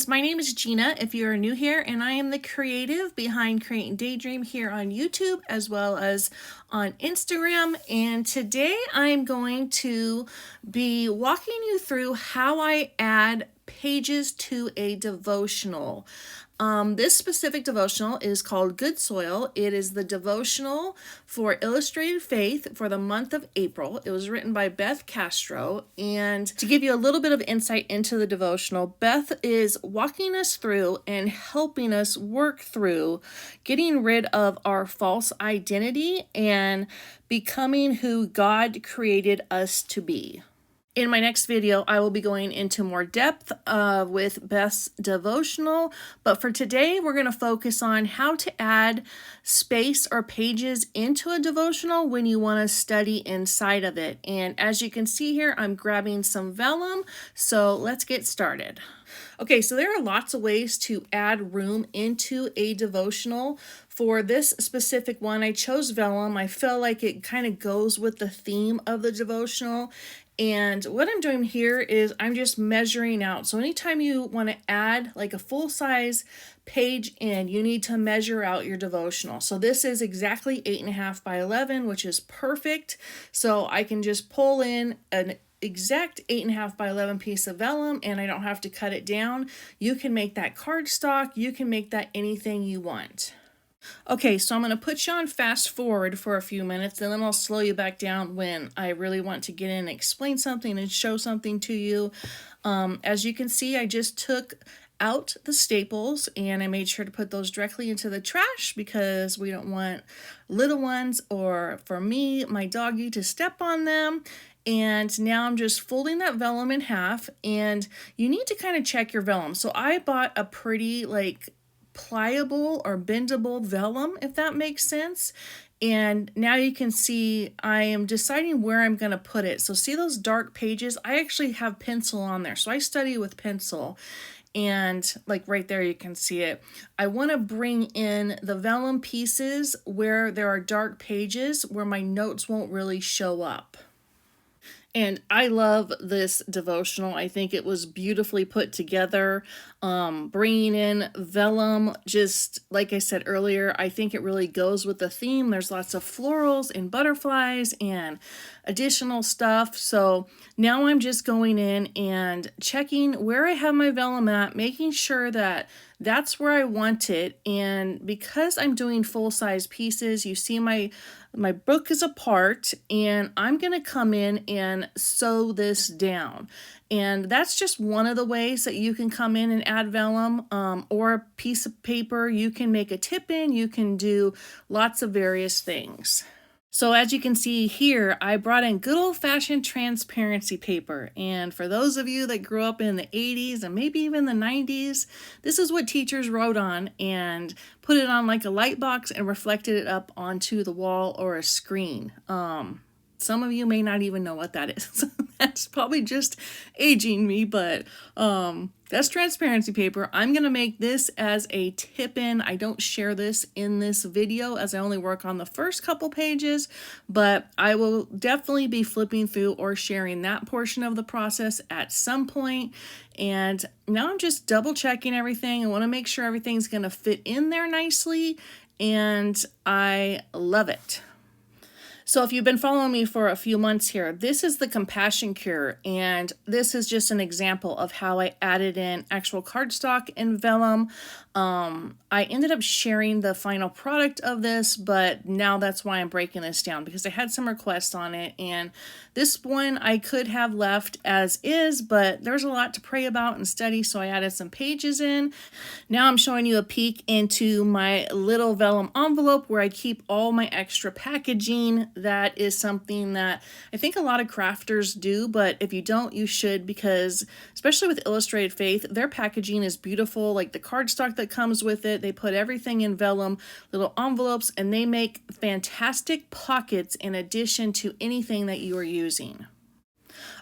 friends, my name is Gina if you're new here, and I am the creative behind Create and Daydream here on YouTube as well as on Instagram. And today I'm going to be walking you through how I add pages to a devotional. This specific devotional is called Good Soil. It is the devotional for Illustrated Faith for the month of April. It was written by Beth Castro. And to give you a little bit of insight into the devotional, Beth is walking us through and helping us work through getting rid of our false identity and becoming who God created us to be. In my next video, I will be going into more depth with Beth's devotional, but for today, we're going to focus on how to add space or pages into a devotional when you want to study inside of it. And as you can see here, I'm grabbing some vellum, so let's get started. Okay, so there are lots of ways to add room into a devotional. For this specific one, I chose vellum. I feel like it kind of goes with the theme of the devotional. And what I'm doing here is I'm just measuring out. So anytime you want to add like a full-size page in, you need to measure out your devotional. So this is exactly 8.5 by 11, which is perfect. So I can just pull in an exact 8.5 by 11 piece of vellum and I don't have to cut it down. You can make that cardstock. You can make that anything you want. Okay, so I'm going to put you on fast forward for a few minutes and then I'll slow you back down when I really want to get in and explain something and show something to you. As you can see, I just took out the staples and I made sure to put those directly into the trash because we don't want little ones or for me, my doggy, to step on them. And now I'm just folding that vellum in half, and you need to kind of check your vellum. So I bought a pretty pliable or bendable vellum, if that makes sense. And now you can see I am deciding where I'm going to put it. So see those dark pages? I actually have pencil on there. So I study with pencil. And right there, you can see it. I want to bring in the vellum pieces where there are dark pages where my notes won't really show up. And I love this devotional. I think it was beautifully put together. Bringing in vellum, just like I said earlier, I think it really goes with the theme. There's lots of florals and butterflies and additional stuff. So now I'm just going in and checking where I have my vellum at, making sure that that's where I want it. And because I'm doing full-size pieces, you see my book is apart, and I'm going to come in and sew this down. And that's just one of the ways that you can come in and add vellum, or a piece of paper. You can make a tip in, you can do lots of various things. So as you can see here, I brought in good old-fashioned transparency paper. And for those of you that grew up in the 80s and maybe even the 90s, this is what teachers wrote on and put it on like a light box and reflected it up onto the wall or a screen. Some of you may not even know what that is. That's probably just aging me, but that's transparency paper. I'm going to make this as a tip-in. I don't share this in this video as I only work on the first couple pages, but I will definitely be flipping through or sharing that portion of the process at some point. And now I'm just double checking everything. I want to make sure everything's going to fit in there nicely, and I love it. So if you've been following me for a few months here, this is the Compassion Cure, and this is just an example of how I added in actual cardstock and vellum. I ended up sharing the final product of this, but now that's why I'm breaking this down, because I had some requests on it, and this one I could have left as is, but there's a lot to pray about and study, so I added some pages in. Now I'm showing you a peek into my little vellum envelope where I keep all my extra packaging. That is something that I think a lot of crafters do, but if you don't, you should, because especially with Illustrated Faith, their packaging is beautiful, like the cardstock that comes with it. They put everything in vellum, little envelopes, and they make fantastic pockets in addition to anything that you are using.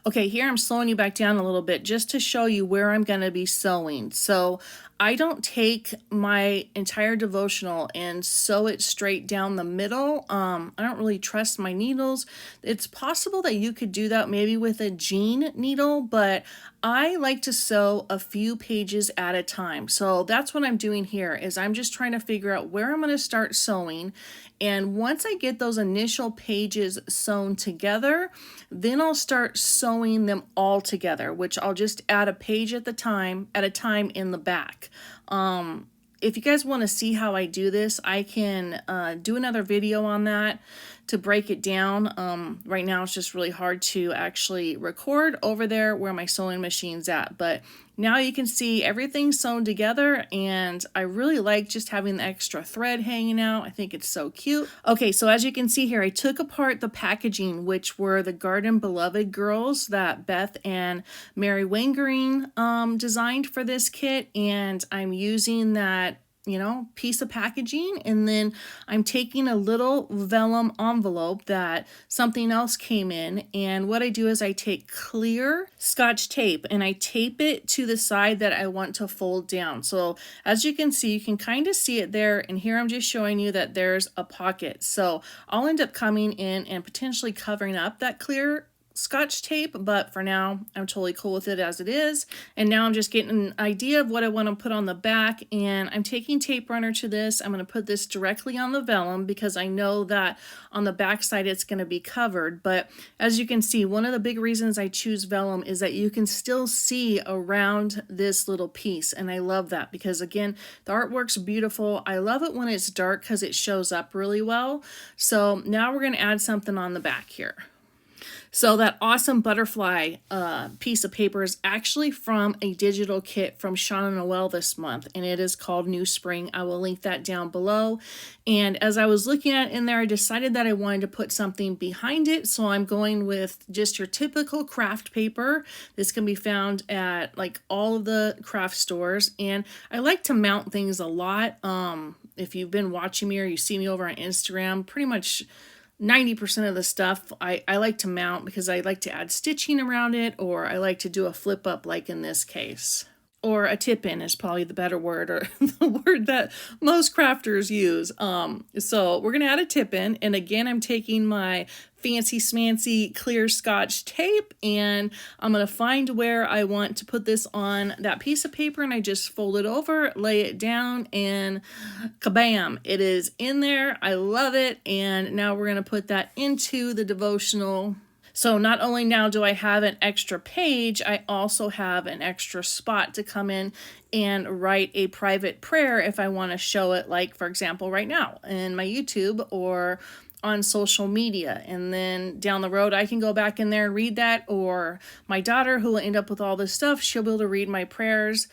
Okay, here I'm slowing you back down a little bit just to show you where I'm going to be sewing. So I don't take my entire devotional and sew it straight down the middle. I don't really trust my needles. It's possible that you could do that maybe with a jean needle, but I like to sew a few pages at a time. So that's what I'm doing here is I'm just trying to figure out where I'm going to start sewing. And once I get those initial pages sewn together, then I'll start sewing them all together, which I'll just add a page at a time in the back. If you guys want to see how I do this, I can do another video on that to break it down. Right now it's just really hard to actually record over there where my sewing machine's at, but now you can see everything sewn together, and I really like just having the extra thread hanging out. I think it's so cute. Okay, so as you can see here, I took apart the packaging, which were the Garden Beloved girls that Beth and Mary Wangering designed for this kit, and I'm using that piece of packaging, and then I'm taking a little vellum envelope that something else came in, and what I do is I take clear Scotch tape and I tape it to the side that I want to fold down. So as you can see, you can kind of see it there, and here I'm just showing you that there's a pocket. So I'll end up coming in and potentially covering up that clear Scotch tape, but for now I'm totally cool with it as it is. And now I'm just getting an idea of what I want to put on the back, and I'm taking tape runner to this. I'm going to put this directly on the vellum because I know that on the back side it's going to be covered. But as you can see, one of the big reasons I choose vellum is that you can still see around this little piece, and I love that because again, the artwork's beautiful. I love it when it's dark because it shows up really well. So now we're going to add something on the back here. So that awesome butterfly piece of paper is actually from a digital kit from Shauna Noel this month, and it is called New Spring. I will link that down below. And as I was looking at it in there, I decided that I wanted to put something behind it, so I'm going with just your typical craft paper. This can be found at like all of the craft stores, and I like to mount things a lot. If you've been watching me or you see me over on Instagram, pretty much 90% of the stuff I like to mount because I like to add stitching around it, or I like to do a flip up like in this case. Or a tip in is probably the better word, or the word that most crafters use. So we're going to add a tip in, and again I'm taking my fancy smancy clear Scotch tape, and I'm going to find where I want to put this on that piece of paper, and I just fold it over, lay it down, and kabam, it is in there. I love it. And now we're going to put that into the devotional. So not only now do I have an extra page, I also have an extra spot to come in and write a private prayer if I want to show it, like for example right now in my YouTube or on social media. And then down the road I can go back in there and read that, or my daughter, who will end up with all this stuff, she'll be able to read my prayers.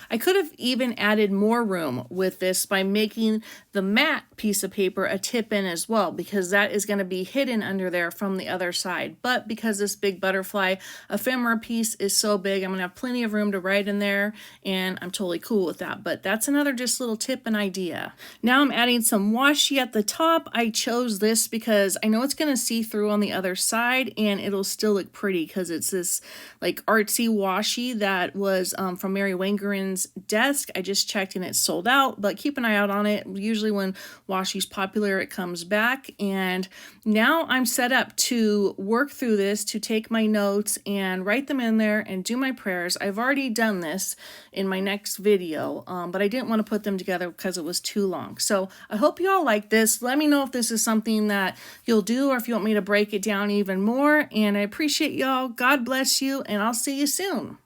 I could have even added more room with this by making the matte piece of paper a tip in as well, because that is going to be hidden under there from the other side. But because this big butterfly ephemera piece is so big, I'm going to have plenty of room to write in there, and I'm totally cool with that. But that's another just little tip and idea. Now I'm adding some washi at the top. I chose this because I know it's going to see through on the other side, and it'll still look pretty because it's this like artsy washi that was from Mary Wangerin's desk. I just checked and it's sold out, but keep an eye out on it. Usually when washi's popular, it comes back. And now I'm set up to work through this, to take my notes and write them in there and do my prayers. I've already done this in my next video, but I didn't want to put them together because it was too long. So I hope you all like this. Let me know if this is something that you'll do, or if you want me to break it down even more. And I appreciate y'all. God bless you, and I'll see you soon.